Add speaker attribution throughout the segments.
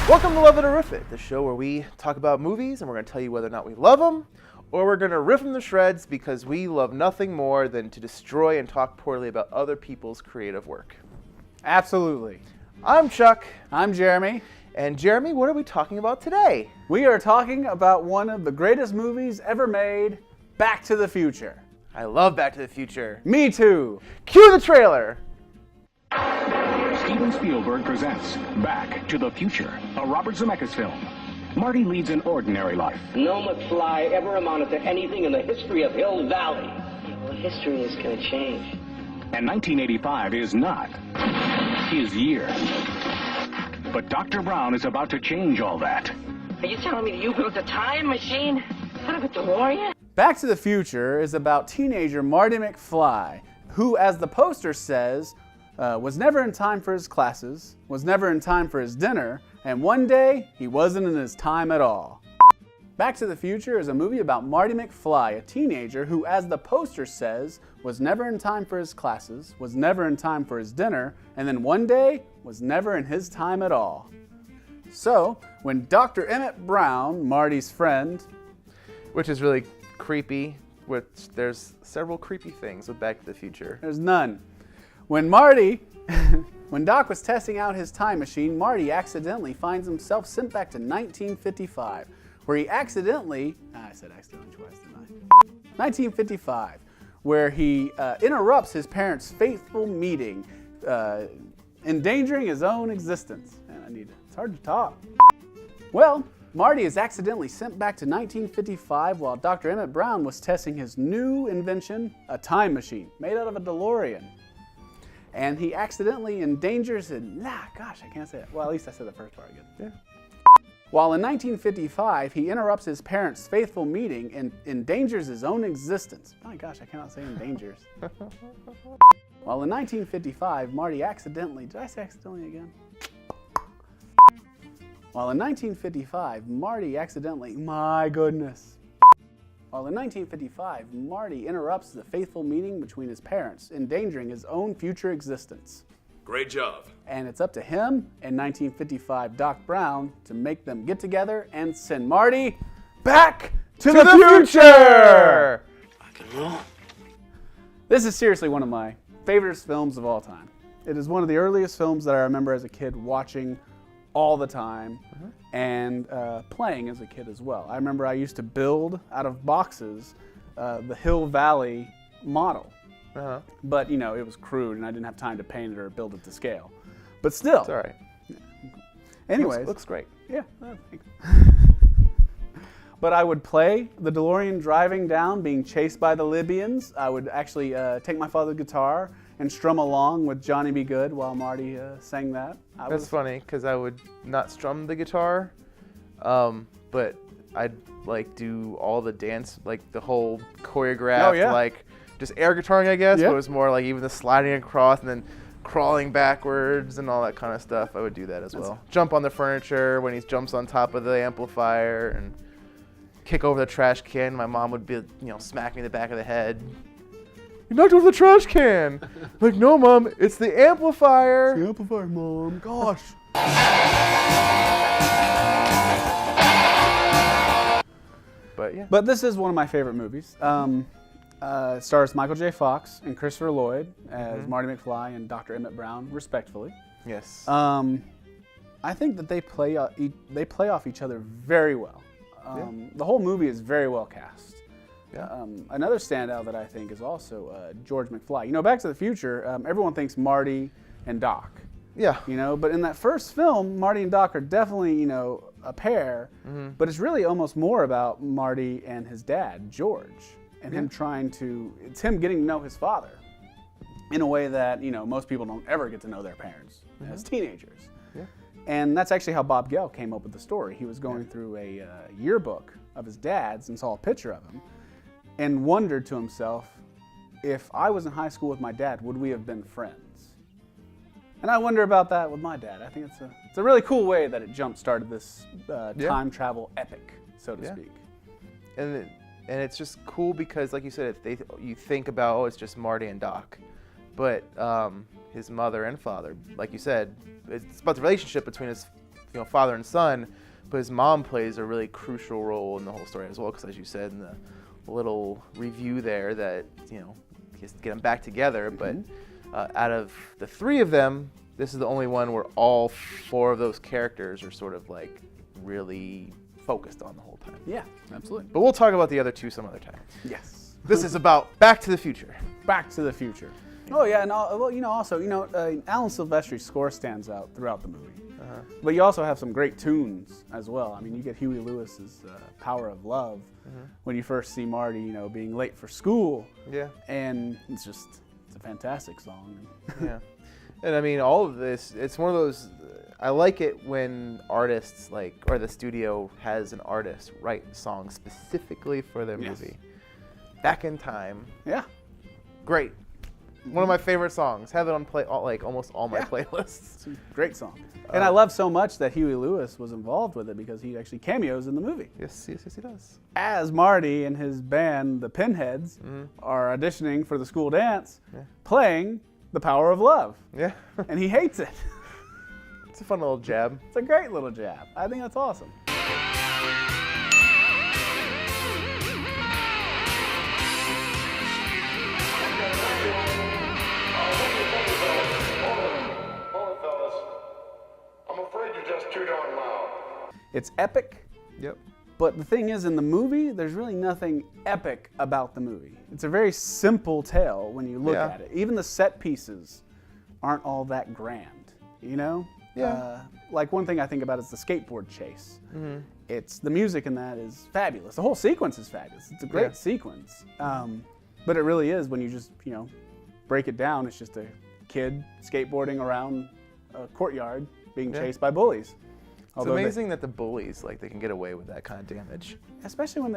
Speaker 1: Welcome to Love It or Riff It, the show where we talk about movies and we're going to tell you whether or not we love them, or we're going to rip them to shreds because we love nothing more than to destroy and talk poorly about other people's creative work.
Speaker 2: Absolutely.
Speaker 1: I'm Chuck.
Speaker 2: I'm Jeremy.
Speaker 1: And Jeremy, what are we talking about today?
Speaker 2: We are talking about one of the greatest movies ever made, Back to the Future.
Speaker 1: I love Back to the Future.
Speaker 2: Me too.
Speaker 1: Cue the trailer.
Speaker 3: Steven Spielberg presents Back to the Future, a Robert Zemeckis film. Marty leads an ordinary life.
Speaker 4: No McFly ever amounted to anything in the history of Hill Valley.
Speaker 5: Yeah, well, history is going to change.
Speaker 3: And 1985 is not his year. But Dr. Brown is about to change all that.
Speaker 5: Are you telling me that you built a time machine? Son of a DeLorean?
Speaker 2: Back to the Future is about teenager Marty McFly, who, as the poster says, was never in time for his classes, was never in time for his dinner, and one day, he wasn't in his time at all. Back to the Future is a movie about Marty McFly, a teenager who, as the poster says, was never in time for his classes, was never in time for his dinner, and then one day, was never in his time at all. So, when Dr. Emmett Brown, Marty's friend,
Speaker 1: Which is really creepy, which there's several creepy things with Back to the Future.
Speaker 2: there's none. When Doc was testing out his time machine, Marty accidentally finds himself sent back to 1955, where he accidentally, I said accidentally twice, didn't I? 1955, where he interrupts his parents' faithful meeting, endangering his own existence. Man, it's hard to talk. Well, Marty is accidentally sent back to 1955 while Dr. Emmett Brown was testing his new invention, a time machine made out of a DeLorean. And he accidentally endangers it. Gosh, I can't say it. Well, at least I said the first part again.
Speaker 1: Yeah.
Speaker 2: While in 1955, he interrupts his parents' faithful meeting and endangers his own existence. My gosh, I cannot say endangers. While in 1955, Marty accidentally, did I say accidentally again? While in 1955, Marty accidentally, my goodness. While in 1955, Marty interrupts the faithful meeting between his parents, endangering his own future existence.
Speaker 6: Great job.
Speaker 2: And it's up to him and 1955 Doc Brown to make them get together and send Marty back to the future!
Speaker 5: Rock and roll.
Speaker 2: This is seriously one of my favorite films of all time. It is one of the earliest films that I remember as a kid watching all the time and playing as a kid as well. I remember I used to build out of boxes the Hill Valley model. But, you know, it was crude and I didn't have time to paint it or build it to scale. But still.
Speaker 1: It's all right.
Speaker 2: Anyways.
Speaker 1: Looks great.
Speaker 2: Yeah. Thanks. But I would play the DeLorean driving down, being chased by the Libyans. I would actually take my father's guitar and strum along with Johnny B. Good while Marty sang that.
Speaker 1: That's funny, because I would not strum the guitar, but I'd like do all the dance, like the whole choreographed, like just air guitaring, I guess, but it was more like even the sliding across and then crawling backwards and all that kind of stuff. I would do that as well. Jump on the furniture when he jumps on top of the amplifier and kick over the trash can. My mom would be, smack me in the back of the head. You knocked over the trash can. Like, no, Mom, it's the amplifier.
Speaker 2: It's the amplifier, Mom. Gosh.
Speaker 1: But yeah.
Speaker 2: But this is one of my favorite movies. Stars Michael J. Fox and Christopher Lloyd as Marty McFly and Dr. Emmett Brown, respectively.
Speaker 1: Yes.
Speaker 2: I think that they play off each other very well. The whole movie is very well cast.
Speaker 1: Yeah.
Speaker 2: Another standout that I think is also George McFly. Back to the Future, everyone thinks Marty and Doc.
Speaker 1: Yeah.
Speaker 2: But in that first film, Marty and Doc are definitely, a pair, but it's really almost more about Marty and his dad, George, and it's him getting to know his father in a way that, most people don't ever get to know their parents as teenagers.
Speaker 1: Yeah.
Speaker 2: And that's actually how Bob Gale came up with the story. He was going through a yearbook of his dad's and saw a picture of him and wondered to himself, if I was in high school with my dad, would we have been friends? And I wonder about that with my dad. I think it's a really cool way that it jump-started this time travel epic, so to speak.
Speaker 1: And it's just cool because, like you said, you think about, it's just Marty and Doc. But his mother and father, like you said, it's about the relationship between his father and son, but his mom plays a really crucial role in the whole story as well, because as you said in the little review there that, he has to get them back together, but out of the 3 of them, this is the only one where all 4 of those characters are sort of like really focused on the whole time.
Speaker 2: Yeah, absolutely.
Speaker 1: But we'll talk about the other 2 some other time.
Speaker 2: Yes.
Speaker 1: This is about Back to the Future.
Speaker 2: Back to the Future. Oh yeah, and also Alan Silvestri's score stands out throughout the movie. But you also have some great tunes as well. I mean, you get Huey Lewis's "Power of Love" when you first see Marty, being late for school.
Speaker 1: Yeah.
Speaker 2: And it's a fantastic song.
Speaker 1: Yeah. And I mean, all of this, it's one of those. I like it when artists or the studio has an artist write songs specifically for their movie. Back in Time.
Speaker 2: Yeah.
Speaker 1: Great. One of my favorite songs. Have it on almost all my playlists.
Speaker 2: It's a great song. And I love so much that Huey Lewis was involved with it because he actually cameos in the movie.
Speaker 1: Yes, he does.
Speaker 2: As Marty and his band, the Pinheads, are auditioning for the school dance, playing The Power of Love.
Speaker 1: Yeah.
Speaker 2: And he hates it.
Speaker 1: It's a fun little jab.
Speaker 2: It's a great little jab. I think that's awesome. It's epic.
Speaker 1: Yep.
Speaker 2: But the thing is, in the movie, there's really nothing epic about the movie. It's a very simple tale when you look at it. Even the set pieces aren't all that grand,
Speaker 1: Yeah.
Speaker 2: Like one thing I think about is the skateboard chase. It's the music in that is fabulous. The whole sequence is fabulous. It's a great sequence. But it really is when you just, break it down. It's just a kid skateboarding around a courtyard being chased by bullies.
Speaker 1: It's amazing that the bullies, they can get away with that kind of damage.
Speaker 2: Especially when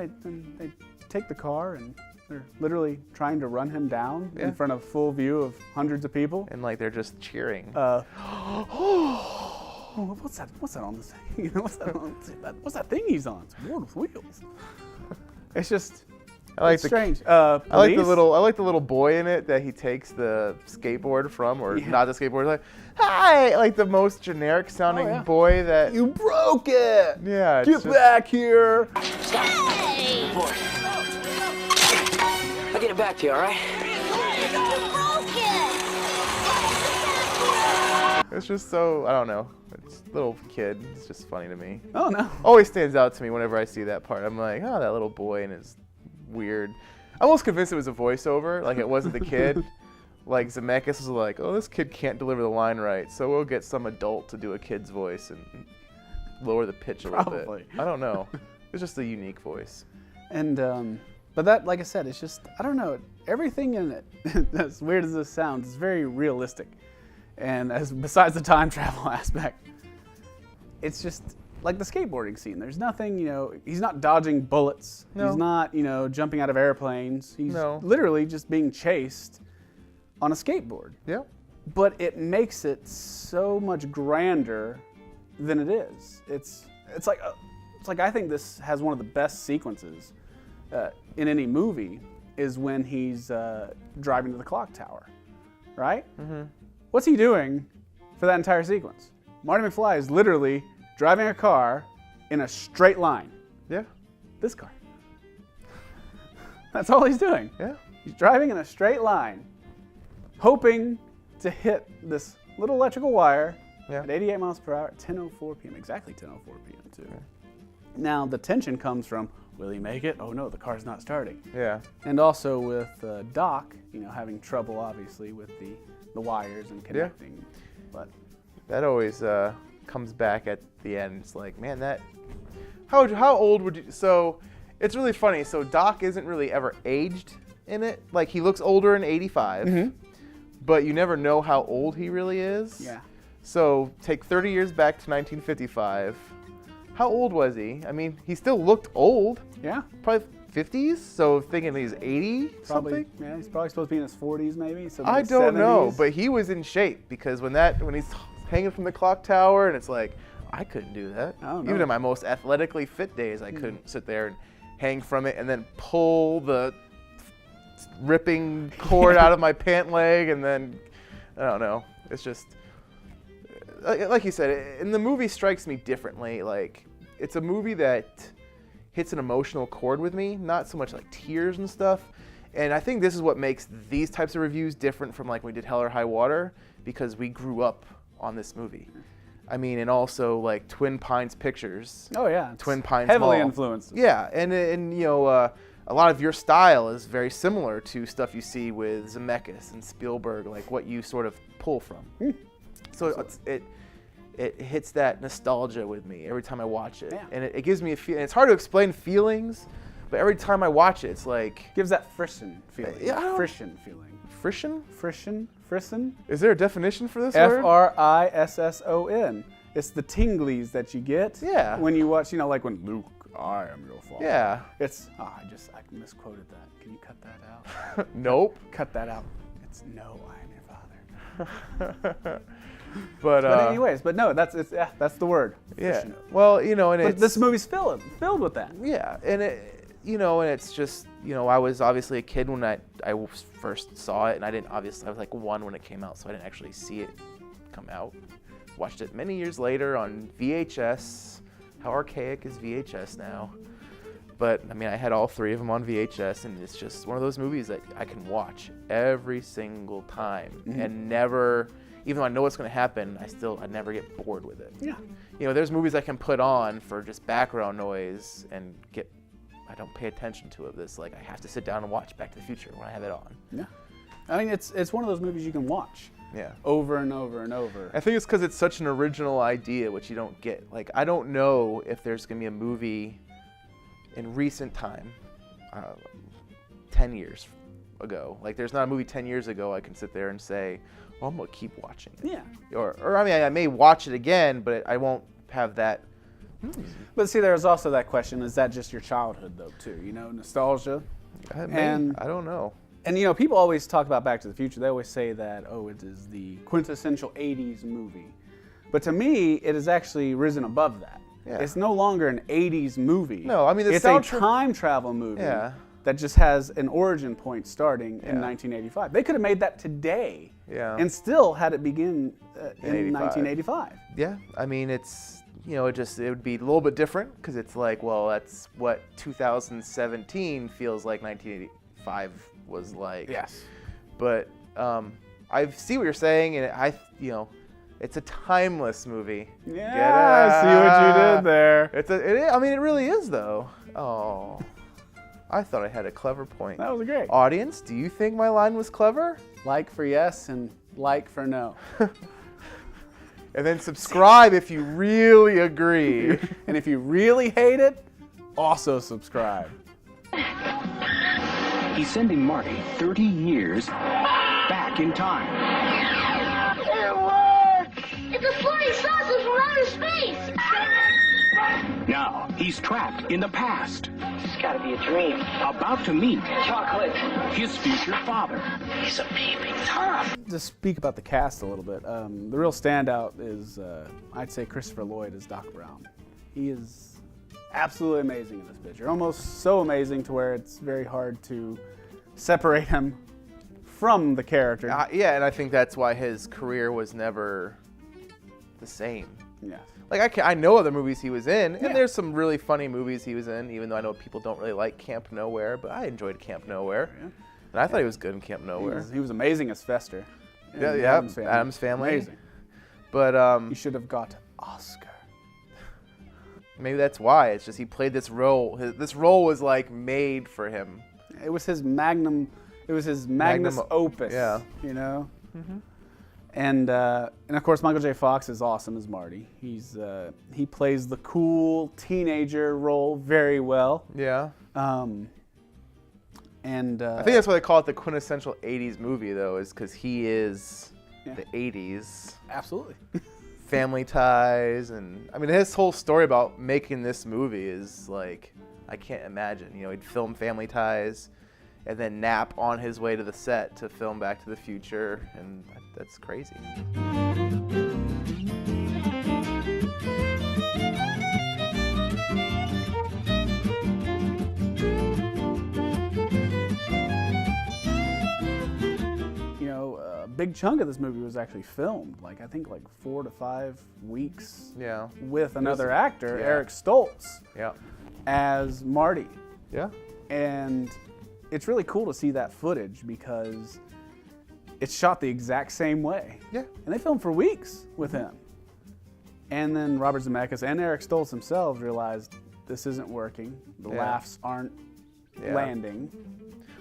Speaker 2: they take the car and they're literally trying to run him down in front of full view of hundreds of people.
Speaker 1: And they're just cheering.
Speaker 2: What's that on the thing? What's that thing he's on? It's World with Wheels. It's just it's strange.
Speaker 1: I like the little boy in it that he takes the skateboard from, or not the skateboard. Like, hi, like the most generic sounding boy that
Speaker 2: you broke it.
Speaker 1: Yeah,
Speaker 2: get back here.
Speaker 5: Hey!
Speaker 4: Boy. I'll get it back to you, all right?
Speaker 1: It's just so, I don't know. It's a little kid. It's just funny to me.
Speaker 2: Oh no.
Speaker 1: Always stands out to me whenever I see that part. I'm like, oh, that little boy and his weird. I'm almost convinced it was a voiceover, like it wasn't the kid. Like Zemeckis was like, oh, this kid can't deliver the line right, so we'll get some adult to do a kid's voice and lower the pitch a little bit. I don't know. It's just a unique voice.
Speaker 2: And but that, like I said, it's just, I don't know, everything in it, as weird as this sounds, is very realistic. And besides the time travel aspect, it's just like the skateboarding scene. There's nothing, he's not dodging bullets. No. He's not, jumping out of airplanes. He's literally just being chased on a skateboard.
Speaker 1: Yeah.
Speaker 2: But it makes it so much grander than it is. It's like I think this has one of the best sequences in any movie is when he's driving to the clock tower, right? Mm-hmm. What's he doing for that entire sequence? Marty McFly is literally driving a car in a straight line.
Speaker 1: Yeah.
Speaker 2: This car. That's all he's doing.
Speaker 1: Yeah.
Speaker 2: He's driving in a straight line, hoping to hit this little electrical wire at 88 miles per hour at 10:04 p.m. Exactly 10:04 p.m. too. Okay. Now the tension comes from, will he make it? Oh no, the car's not starting.
Speaker 1: Yeah.
Speaker 2: And also with Doc, having trouble obviously with the wires and connecting. Yeah. But
Speaker 1: that always comes back at the end. It's like, man, how old would you? So it's really funny. So Doc isn't really ever aged in it. Like he looks older in '85, but you never know how old he really is.
Speaker 2: Yeah.
Speaker 1: So take 30 years back to 1955. How old was he? I mean, he still looked old.
Speaker 2: Yeah.
Speaker 1: Probably 50s. So thinking he's 80 something.
Speaker 2: Yeah, he's probably supposed to be in his 40s maybe. So
Speaker 1: I don't know, but he was in shape because when he's hanging from the clock tower and it's like, I couldn't do that. Even in my most athletically fit days, I couldn't sit there and hang from it and then pull the ripping cord out of my pant leg and then, I don't know. It's just, like you said, and the movie strikes me differently. Like, it's a movie that hits an emotional chord with me, not so much like tears and stuff. And I think this is what makes these types of reviews different from like when we did Hell or High Water, because we grew up on this movie. I mean, and also like Twin Pines Pictures.
Speaker 2: Oh yeah,
Speaker 1: Twin Pines
Speaker 2: heavily
Speaker 1: Mall.
Speaker 2: influenced.
Speaker 1: Yeah, and you know, a lot of your style is very similar to stuff you see with Zemeckis and Spielberg, like what you sort of pull from. So it hits that nostalgia with me every time I watch it, and it gives me a feeling. It's hard to explain feelings, but every time I watch it, it's like
Speaker 2: gives that frisson feeling.
Speaker 1: Yeah,
Speaker 2: frisson feeling.
Speaker 1: Frisson?
Speaker 2: Frisson.
Speaker 1: Is there a definition for this word?
Speaker 2: Frisson. It's the tinglies that you get.
Speaker 1: Yeah.
Speaker 2: When you watch, you know, like when Luke, I am your father.
Speaker 1: Yeah.
Speaker 2: It's I misquoted that. Can you cut that out?
Speaker 1: Nope.
Speaker 2: Cut that out. It's no, I am your father.
Speaker 1: But
Speaker 2: anyways, no, that's the word.
Speaker 1: Yeah. Well, you know, and
Speaker 2: but this movie's filled with that.
Speaker 1: Yeah, and it's just, you know, I was obviously a kid when I first saw it, and I was like 1 when it came out, so I didn't actually see it come out. Watched it many years later on VHS. How archaic is VHS now? But I mean, I had all 3 of them on VHS, and it's just one of those movies that I can watch every single time and never. Even though I know what's going to happen, I never get bored with it.
Speaker 2: Yeah.
Speaker 1: You know, there's movies I can put on for just background noise and I don't pay attention to it. This, like, I have to sit down and watch Back to the Future when I have it on.
Speaker 2: Yeah. I mean, it's one of those movies you can watch.
Speaker 1: Yeah.
Speaker 2: Over and over and over.
Speaker 1: I think it's because it's such an original idea, which you don't get. Like, I don't know if there's going to be a movie in recent time, 10 years ago. Like, there's not a movie 10 years ago I can sit there and say, well, I'm going to keep watching it.
Speaker 2: Yeah.
Speaker 1: Or I mean, I may watch it again, but I won't have that.
Speaker 2: But see, there's also that question, is that just your childhood, though, too? You know, nostalgia?
Speaker 1: I don't know.
Speaker 2: And, you know, people always talk about Back to the Future. They always say that, it is the quintessential 80s movie. But to me, it has actually risen above that.
Speaker 1: Yeah.
Speaker 2: It's no longer an 80s movie.
Speaker 1: No, I mean,
Speaker 2: it's a time travel movie that just has an origin point starting in 1985. They could have made that today and still had it begin in 1985.
Speaker 1: Yeah, I mean, it's, you know, it would be a little bit different because it's like, well, that's what 2017 feels like 1985 was like.
Speaker 2: Yes.
Speaker 1: But I see what you're saying, and it's a timeless movie.
Speaker 2: Yeah, I see what you did there.
Speaker 1: I mean, it really is, though. Oh, I thought I had a clever point.
Speaker 2: That was great.
Speaker 1: Audience, do you think my line was clever?
Speaker 2: Like for yes and like for no.
Speaker 1: And then subscribe if you really agree.
Speaker 2: And if you really hate it, also subscribe.
Speaker 3: He's sending Marty 30 years back in time.
Speaker 6: It's a flying saucer from outer space!
Speaker 3: Now, he's trapped in the past.
Speaker 5: It's gotta be a dream.
Speaker 3: About to meet
Speaker 5: Chocolate.
Speaker 3: his future father.
Speaker 5: He's a peeping Tom.
Speaker 2: To speak about the cast a little bit, the real standout is, I'd say, Christopher Lloyd as Doc Brown. He is absolutely amazing in this picture. Almost so amazing to where it's very hard to separate him from the character.
Speaker 1: Yeah, and I think that's why his career was never the same.
Speaker 2: Yeah.
Speaker 1: Like, I know other movies he was in, and there's some really funny movies he was in, even though I know people don't really like Camp Nowhere, but I enjoyed Camp Nowhere. Yeah. And I thought he was good in Camp Nowhere.
Speaker 2: He was amazing as Fester.
Speaker 1: Yeah, Addams Family.
Speaker 2: Amazing.
Speaker 1: But
Speaker 2: he should have got Oscar.
Speaker 1: Maybe that's why. It's just he played this role. This role was like made for him.
Speaker 2: It was his magnum opus.
Speaker 1: Yeah.
Speaker 2: You know. Mm-hmm. And of course, Michael J. Fox is awesome as Marty. He plays the cool teenager role very well.
Speaker 1: Yeah.
Speaker 2: And
Speaker 1: I think that's why they call it the quintessential 80s movie, though, is because he is the 80s.
Speaker 2: Absolutely.
Speaker 1: Family Ties, and I mean, his whole story about making this movie is like, I can't imagine. You know, he'd film Family Ties and then nap on his way to the set to film Back to the Future, and that's crazy.
Speaker 2: big chunk of this movie was actually filmed. Like I think like 4 to 5 weeks.
Speaker 1: Yeah.
Speaker 2: With another actor, Eric Stoltz.
Speaker 1: Yeah.
Speaker 2: As Marty.
Speaker 1: Yeah.
Speaker 2: And it's really cool to see that footage because it's shot the exact same way.
Speaker 1: Yeah.
Speaker 2: And they filmed for weeks with him. And then Robert Zemeckis and Eric Stoltz themselves realized this isn't working. The laughs aren't landing.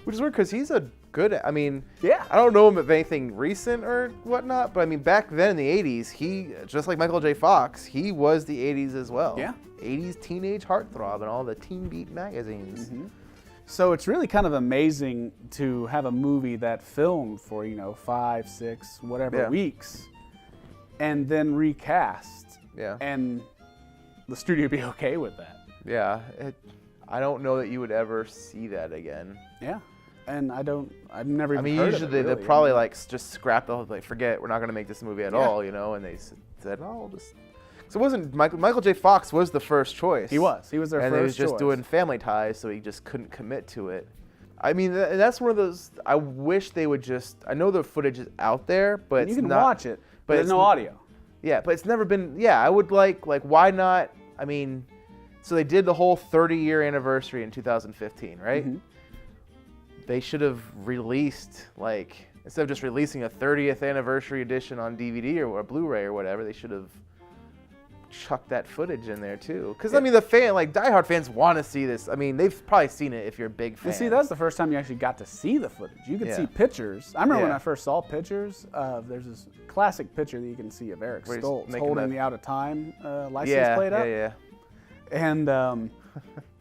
Speaker 1: Which is weird because he's a good, I mean,
Speaker 2: Yeah.
Speaker 1: I don't know him of anything recent or whatnot, but I mean, back then in the 80s, he, just like Michael J. Fox, he was the 80s as well.
Speaker 2: Yeah.
Speaker 1: 80s teenage heartthrob in all the Teen Beat magazines.
Speaker 2: So it's really kind of amazing to have a movie that filmed for, 5, 6, whatever weeks, and then recast.
Speaker 1: Yeah.
Speaker 2: And the studio be okay with that.
Speaker 1: Yeah. I don't know that you would ever see that again.
Speaker 2: Yeah. And I've never even
Speaker 1: I mean,
Speaker 2: heard
Speaker 1: usually
Speaker 2: of it, really.
Speaker 1: they probably like just scrap the whole, like, forget, we're not going to make this movie at all, and they said, oh, we'll just. So it wasn't Michael J. Fox was the first choice.
Speaker 2: He was their first choice.
Speaker 1: And he was just doing Family Ties, so he just couldn't commit to it. I mean, that's one of those. I wish they would just. I know the footage is out there, but
Speaker 2: you can
Speaker 1: not,
Speaker 2: watch it, but there's
Speaker 1: it's
Speaker 2: no audio.
Speaker 1: Yeah, but it's never been. Yeah, I would like why not? I mean, so they did the whole 30-year anniversary in 2015, right? They should have released instead of just releasing a 30th anniversary edition on DVD or Blu-ray or whatever, they should have chuck that footage in there too, because I mean the diehard fans want to see this. I mean they've probably seen it if you're a big fan.
Speaker 2: And see, that's the first time you actually got to see the footage. You could see pictures. I remember when I first saw pictures. There's this classic picture that you can see of Eric Stoltz holding the Out of Time license plate up.
Speaker 1: Yeah.
Speaker 2: And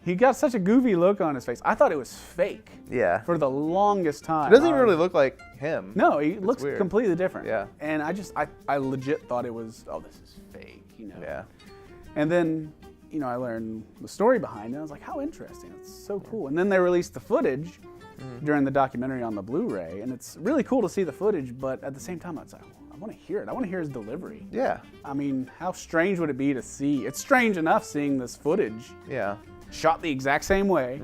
Speaker 2: he got such a goofy look on his face. I thought it was fake.
Speaker 1: Yeah.
Speaker 2: For the longest time.
Speaker 1: It doesn't even really look like him.
Speaker 2: No, he looks
Speaker 1: weird.
Speaker 2: completely different.
Speaker 1: Yeah.
Speaker 2: And I legit thought it was, this is fake.
Speaker 1: Yeah.
Speaker 2: And then, I learned the story behind it. I was like, how interesting. It's so cool. And then they released the footage during the documentary on the Blu-ray. And it's really cool to see the footage, but at the same time, it's like, I want to hear it. I want to hear his delivery.
Speaker 1: Yeah.
Speaker 2: I mean, how strange would it be to see? It's strange enough seeing this footage.
Speaker 1: Yeah.
Speaker 2: Shot the exact same way.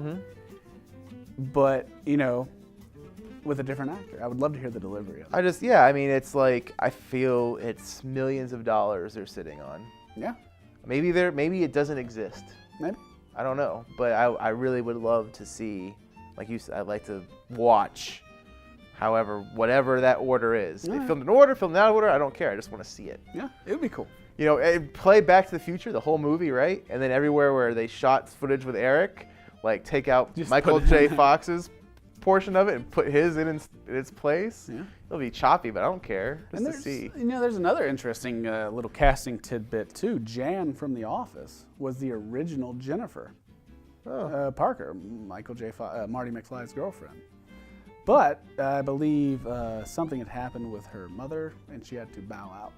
Speaker 2: But, with a different actor. I would love to hear the delivery of it.
Speaker 1: I mean, it's like, I feel it's millions of dollars they're sitting on.
Speaker 2: Yeah.
Speaker 1: Maybe it doesn't exist.
Speaker 2: Maybe.
Speaker 1: I don't know, but I really would love to see, like you said, I'd like to watch, whatever that order is. They filmed in order, filmed out of order, I don't care. I just want to see it.
Speaker 2: Yeah, it would be cool.
Speaker 1: Play Back to the Future, the whole movie, right? And then everywhere where they shot footage with Eric, take out
Speaker 2: Just
Speaker 1: Michael J. Fox's portion of it and put his in its place. Yeah. It'll be choppy, but I don't care. Just to see.
Speaker 2: There's another interesting little casting tidbit too. Jan from The Office was the original Jennifer Parker, Marty McFly's girlfriend. But I believe something had happened with her mother, and she had to bow out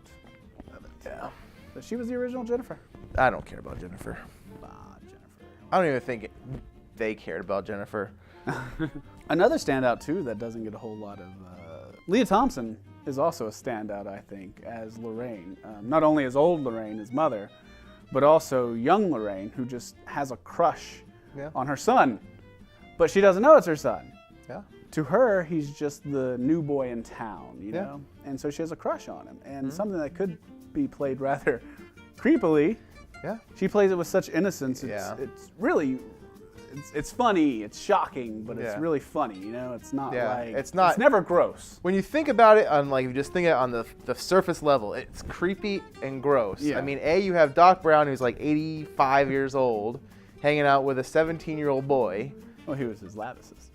Speaker 2: of it.
Speaker 1: Yeah.
Speaker 2: So she was the original Jennifer.
Speaker 1: I don't care about Jennifer.
Speaker 2: Jennifer.
Speaker 1: I don't even think they cared about Jennifer.
Speaker 2: Another standout too that doesn't get a whole lot of. Leah Thompson is also a standout, I think, as Lorraine. Not only as old Lorraine, his mother, but also young Lorraine, who just has a crush on her son, but she doesn't know it's her son.
Speaker 1: Yeah.
Speaker 2: To her, he's just the new boy in town, you know, and so she has a crush on him, and something that could be played rather creepily. Yeah. She plays it with such innocence. It's really. It's funny, it's shocking, but it's really funny, It's not it's never gross.
Speaker 1: When you think about it on you just think it on the surface level, it's creepy and gross.
Speaker 2: Yeah.
Speaker 1: I mean, you have Doc Brown, who's 85 years old, hanging out with a 17-year-old boy.
Speaker 2: Well, he was his lab assistant.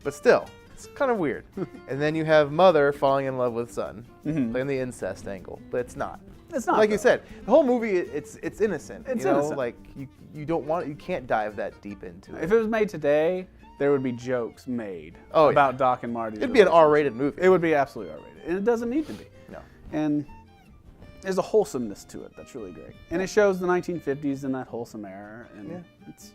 Speaker 1: But still, it's kind of weird. And then you have mother falling in love with son, playing the incest angle, but it's not.
Speaker 2: It's not.
Speaker 1: Like you said, the whole movie, it's innocent.
Speaker 2: It's innocent.
Speaker 1: You can't dive that deep into it.
Speaker 2: If it was made today, there would be jokes made about Doc and Marty.
Speaker 1: It'd be an R-rated movie.
Speaker 2: It would be absolutely R-rated, and it doesn't need to be.
Speaker 1: No.
Speaker 2: And there's a wholesomeness to it that's really great, and it shows the 1950s in that wholesome era, and it's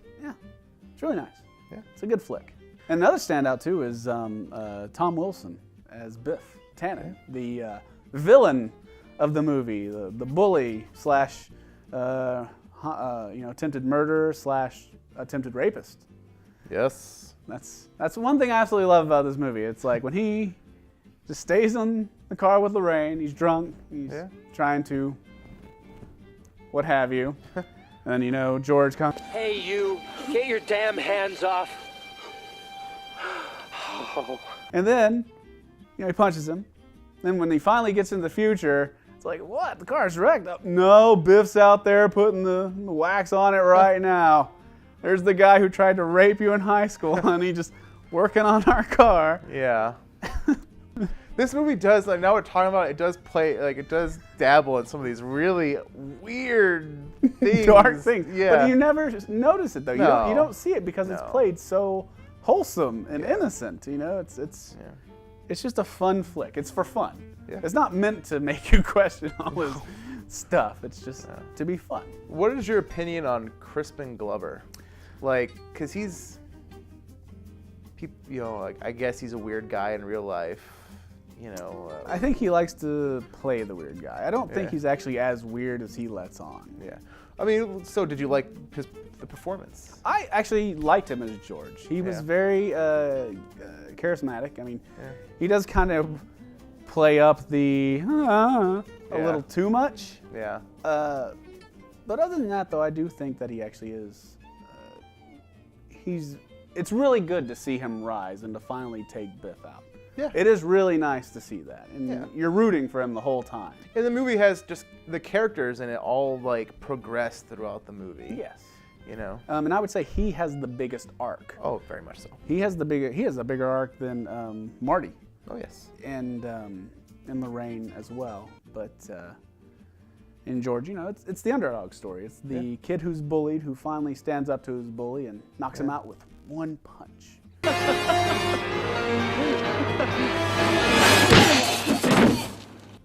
Speaker 2: really nice. Yeah, it's a good flick. And another standout too is Tom Wilson as Biff Tannen, the villain of the movie, the bully slash attempted murderer slash attempted rapist.
Speaker 1: Yes.
Speaker 2: That's one thing I absolutely love about this movie. It's like when he just stays in the car with Lorraine. He's drunk. He's trying to what have you. And then, George comes.
Speaker 7: Hey, you, get your damn hands off.
Speaker 2: And then, he punches him. Then when he finally gets in the future, it's like, what? The car's wrecked. Oh, no, Biff's out there putting the wax on it right now. There's the guy who tried to rape you in high school, and he's just working on our car.
Speaker 1: Yeah. This movie does, like, now we're talking about it, it does play, like, it does dabble in some of these really weird things.
Speaker 2: Dark things.
Speaker 1: Yeah.
Speaker 2: But you never notice it, though.
Speaker 1: No.
Speaker 2: You don't see it because it's played so wholesome and innocent. It's just a fun flick. It's for fun.
Speaker 1: Yeah.
Speaker 2: It's not meant to make you question all this stuff. It's just to be fun.
Speaker 1: What is your opinion on Crispin Glover? Like, because he's, like, I guess he's a weird guy in real life.
Speaker 2: I think he likes to play the weird guy. I don't think he's actually as weird as he lets on.
Speaker 1: Yeah. I mean, so did you like the performance?
Speaker 2: I actually liked him as George. He was very charismatic. I mean, he does kind of play up the a little too much.
Speaker 1: Yeah.
Speaker 2: But other than that, though, I do think that he actually is. It's really good to see him rise and to finally take Biff out.
Speaker 1: Yeah.
Speaker 2: It is really nice to see that. And you're rooting for him the whole time.
Speaker 1: And the movie has just the characters in it all like progress throughout the movie.
Speaker 2: Yes.
Speaker 1: And
Speaker 2: I would say he has the biggest arc.
Speaker 1: Oh, very much so.
Speaker 2: He has a bigger arc than Marty.
Speaker 1: Oh, yes.
Speaker 2: And Lorraine as well. But in George, it's the underdog story. It's the kid who's bullied who finally stands up to his bully and knocks him out with one punch.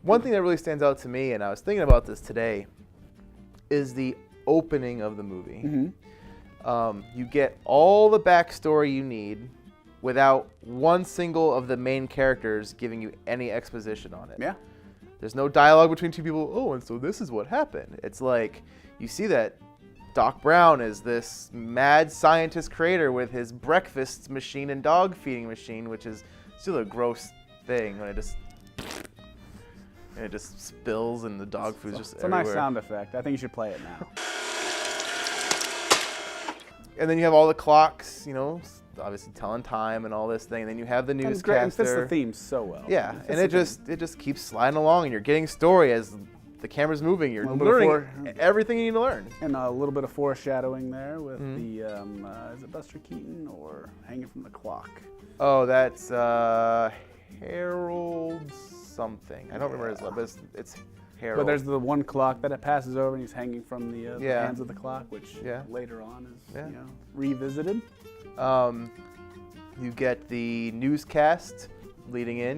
Speaker 1: One thing that really stands out to me, and I was thinking about this today, is the opening of the movie.
Speaker 2: Mm-hmm.
Speaker 1: You get all the backstory you need without one single of the main characters giving you any exposition on it.
Speaker 2: Yeah.
Speaker 1: There's no dialogue between two people. Oh, and so this is what happened. It's like you see that Doc Brown is this mad scientist creator with his breakfast machine and dog feeding machine, which is still a gross thing when it just spills and the dog food's just everywhere.
Speaker 2: It's a nice sound effect. I think you should play it now.
Speaker 1: And then you have all the clocks, obviously telling time and all this thing. And then you have the newscaster.
Speaker 2: It fits the theme so well.
Speaker 1: Yeah, and it just keeps sliding along, and you're getting story as the camera's moving. You're learning everything you need to learn.
Speaker 2: And a little bit of foreshadowing there with the is it Buster Keaton or Hanging from the Clock?
Speaker 1: Oh, that's Harold something. I don't remember his name, but it's Harold.
Speaker 2: But there's the one clock that it passes over, and he's hanging from the hands of the clock, which later on is revisited.
Speaker 1: You get the newscast leading in,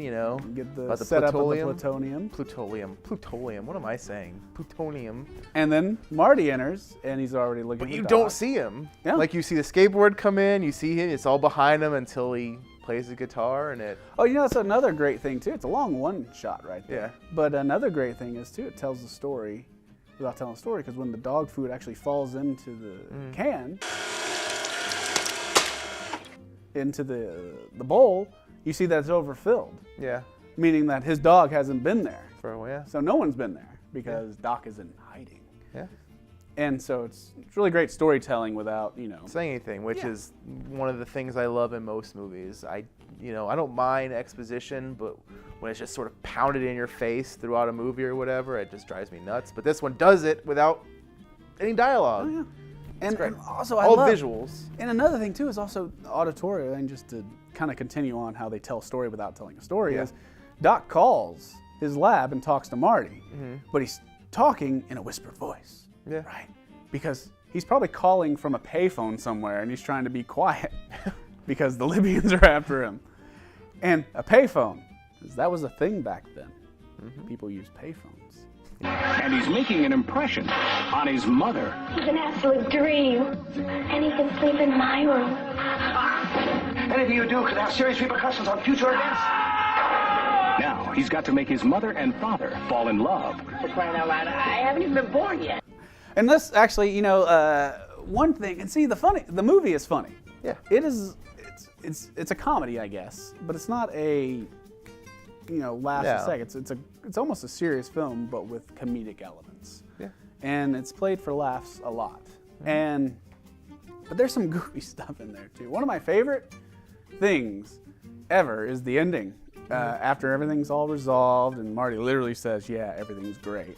Speaker 2: get the
Speaker 1: about the
Speaker 2: setup
Speaker 1: plutonium.
Speaker 2: of the plutonium.
Speaker 1: What am I saying? Plutonium.
Speaker 2: And then Marty enters, and he's already looking.
Speaker 1: But
Speaker 2: at the
Speaker 1: you
Speaker 2: dog.
Speaker 1: don't see him.
Speaker 2: Yeah.
Speaker 1: Like you see the skateboard come in, you see him. It's all behind him until he plays the guitar, and it.
Speaker 2: Oh, that's another great thing too. It's a long one shot right there.
Speaker 1: Yeah.
Speaker 2: But another great thing is too, it tells the story without telling the story, because when the dog food actually falls into the can, into the bowl, you see that it's overfilled.
Speaker 1: Yeah.
Speaker 2: Meaning that his dog hasn't been there.
Speaker 1: For a while, yeah.
Speaker 2: So no one's been there because Doc is in hiding.
Speaker 1: Yeah.
Speaker 2: And so it's really great storytelling without,
Speaker 1: saying anything, which is one of the things I love in most movies. I don't mind exposition, but when it's just sort of pounded in your face throughout a movie or whatever, it just drives me nuts. But this one does it without any dialogue.
Speaker 2: Oh, yeah. And also
Speaker 1: all visuals.
Speaker 2: And another thing too is also auditory, and just to kind of continue on how they tell a story without telling a story is Doc calls his lab and talks to Marty, but he's talking in a whispered voice.
Speaker 1: Yeah.
Speaker 2: Right? Because he's probably calling from a payphone somewhere, and he's trying to be quiet because the Libyans are after him. And a payphone, that was a thing back then. People used payphones.
Speaker 3: And he's making an impression on his mother.
Speaker 6: He's an absolute dream. And he can sleep in my room.
Speaker 7: Anything you do could have serious repercussions on future events.
Speaker 3: Now he's got to make his mother and father fall in love.
Speaker 5: For crying out loud, I haven't even been born yet.
Speaker 2: And this actually, one thing, and see, the movie is funny.
Speaker 1: Yeah.
Speaker 2: It is, it's a comedy, I guess, but it's not a, laughs a second. It's almost a serious film, but with comedic elements.
Speaker 1: Yeah.
Speaker 2: And it's played for laughs a lot. But there's some goofy stuff in there too. One of my favorite things ever is the ending. After everything's all resolved and Marty literally says, yeah, everything's great.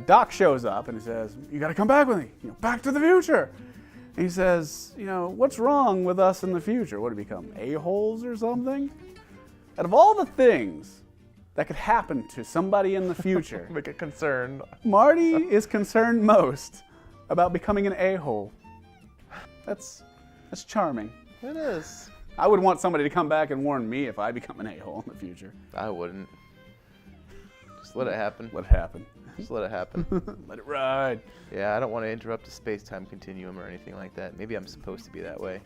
Speaker 2: Doc shows up and he says, you got to come back with me, back to the future. And he says, what's wrong with us in the future? What do we become, a-holes or something? Out of all the things that could happen to somebody in the future,
Speaker 1: Make a concern.
Speaker 2: Marty is concerned most about becoming an a-hole. That's charming.
Speaker 1: It is.
Speaker 2: I would want somebody to come back and warn me if I become an a-hole in the future.
Speaker 1: I wouldn't. Just let it happen.
Speaker 2: Let it happen.
Speaker 1: Just let it happen.
Speaker 2: Let it ride.
Speaker 1: Yeah, I don't want to interrupt the space-time continuum or anything like that. Maybe I'm supposed to be that way.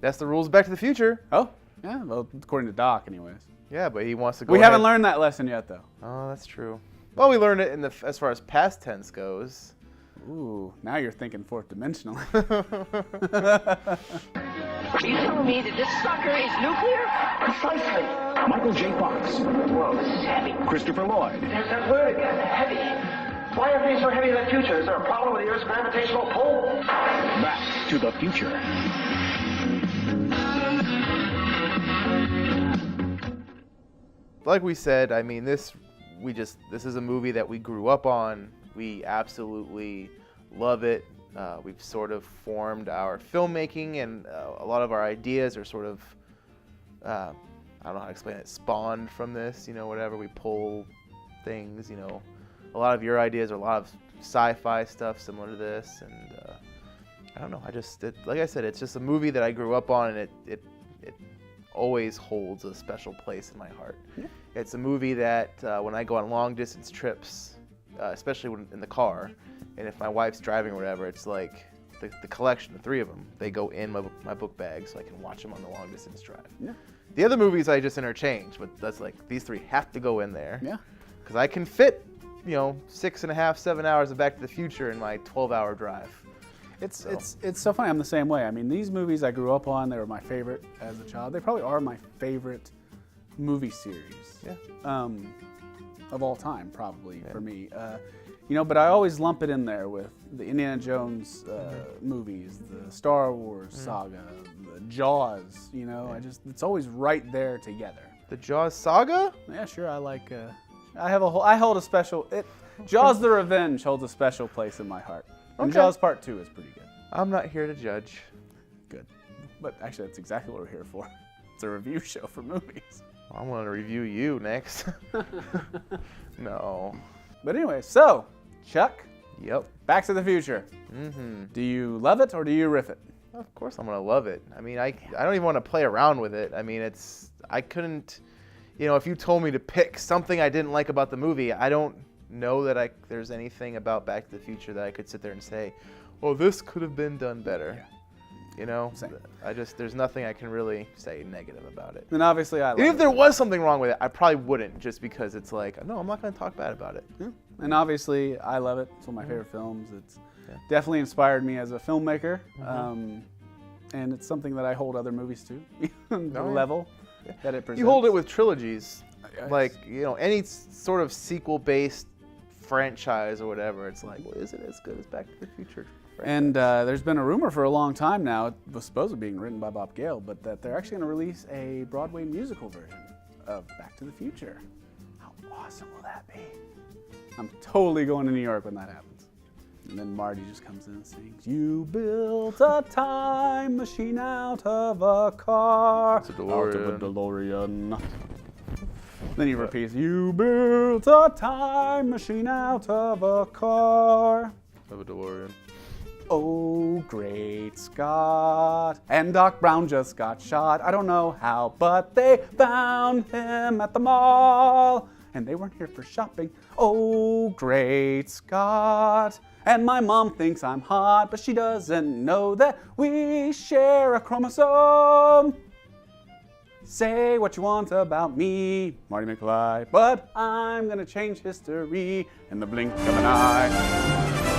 Speaker 1: That's the rules of Back to the Future.
Speaker 2: Oh, yeah, well, according to Doc, anyways.
Speaker 1: Yeah, but he wants to go
Speaker 2: We
Speaker 1: ahead.
Speaker 2: haven't learned that lesson yet, though.
Speaker 1: Oh, that's true. Well, we learned it as far as past tense goes.
Speaker 2: Ooh, now you're thinking fourth dimensionally.
Speaker 5: Are you telling me that this sucker is nuclear?
Speaker 7: Precisely.
Speaker 3: Michael J. Fox.
Speaker 7: Whoa, this is heavy.
Speaker 3: Christopher Lloyd.
Speaker 7: There's that word again, heavy. Why are things so heavy in the future? Is there a problem with the Earth's gravitational pull?
Speaker 3: Back to the Future.
Speaker 1: Like we said, I mean, this is a movie that we grew up on. We absolutely love it. We've sort of formed our filmmaking, and a lot of our ideas are sort of, I don't know how to explain it, spawned from this, whatever. We pull things, a lot of your ideas are a lot of sci-fi stuff similar to this, and I don't know, like I said, it's just a movie that I grew up on, and it always holds a special place in my heart. Yeah. It's a movie that when I go on long distance trips, especially when in the car, and if my wife's driving or whatever, it's like the collection, the three of them, they go in my book bag so I can watch them on the long distance drive. Yeah. The other movies I just interchange, but that's like these three have to go in there. Yeah. Because I can fit, 6.5, 7 hours of Back to the Future in my 12-hour drive.
Speaker 2: It's so funny. I'm the same way. I mean, these movies I grew up on, they were my favorite as a child. They probably are my favorite movie series. Yeah. Of all time, probably for me. But I always lump it in there with the Indiana Jones movies, the Star Wars saga, the Jaws. It's always right there together.
Speaker 1: The Jaws saga?
Speaker 2: Yeah, sure. I like. I hold a special. Jaws: The Revenge holds a special place in my heart. And Jaws Part 2 is pretty good.
Speaker 1: I'm not here to judge.
Speaker 2: Good. But actually, that's exactly what we're here for. It's a review show for movies.
Speaker 1: I want to review you next. No.
Speaker 2: But anyway, so, Chuck.
Speaker 1: Yep.
Speaker 2: Back to the Future. Mm-hmm. Do you love it or do you riff it?
Speaker 1: Of course I'm going to love it. I mean, I don't even want to play around with it. I mean, I couldn't, if you told me to pick something I didn't like about the movie, I don't know that there's anything about Back to the Future that I could sit there and say, well, this could have been done better. Yeah.
Speaker 2: Same.
Speaker 1: There's nothing I can really say negative about it.
Speaker 2: And obviously I love it.
Speaker 1: Even if there was something wrong with it, I probably wouldn't, just because it's like, no, I'm not going to talk bad about it.
Speaker 2: Yeah. And obviously I love it. It's one of my favorite films. It's definitely inspired me as a filmmaker. Mm-hmm. And it's something that I hold other movies to, the level that it presents.
Speaker 1: You hold it with trilogies. Like, any sort of sequel-based franchise or whatever, it's like, well, is it as good as Back to the Future?
Speaker 2: And there's been a rumor for a long time now, it was supposed to be being written by Bob Gale, but that they're actually going to release a Broadway musical version of Back to the Future. How awesome will that be? I'm totally going to New York when that happens. And then Marty just comes in and sings, "You built a time machine out of a car."
Speaker 1: It's a DeLorean.
Speaker 2: Out of a DeLorean. Then he repeats, "You built a time machine out of a car."
Speaker 1: Of a DeLorean.
Speaker 2: Oh, great Scott. And Doc Brown just got shot. I don't know how, but they found him at the mall. And they weren't here for shopping. Oh, great Scott. And my mom thinks I'm hot, but she doesn't know that we share a chromosome. Say what you want about me, Marty McFly, but I'm gonna change history in the blink of an eye.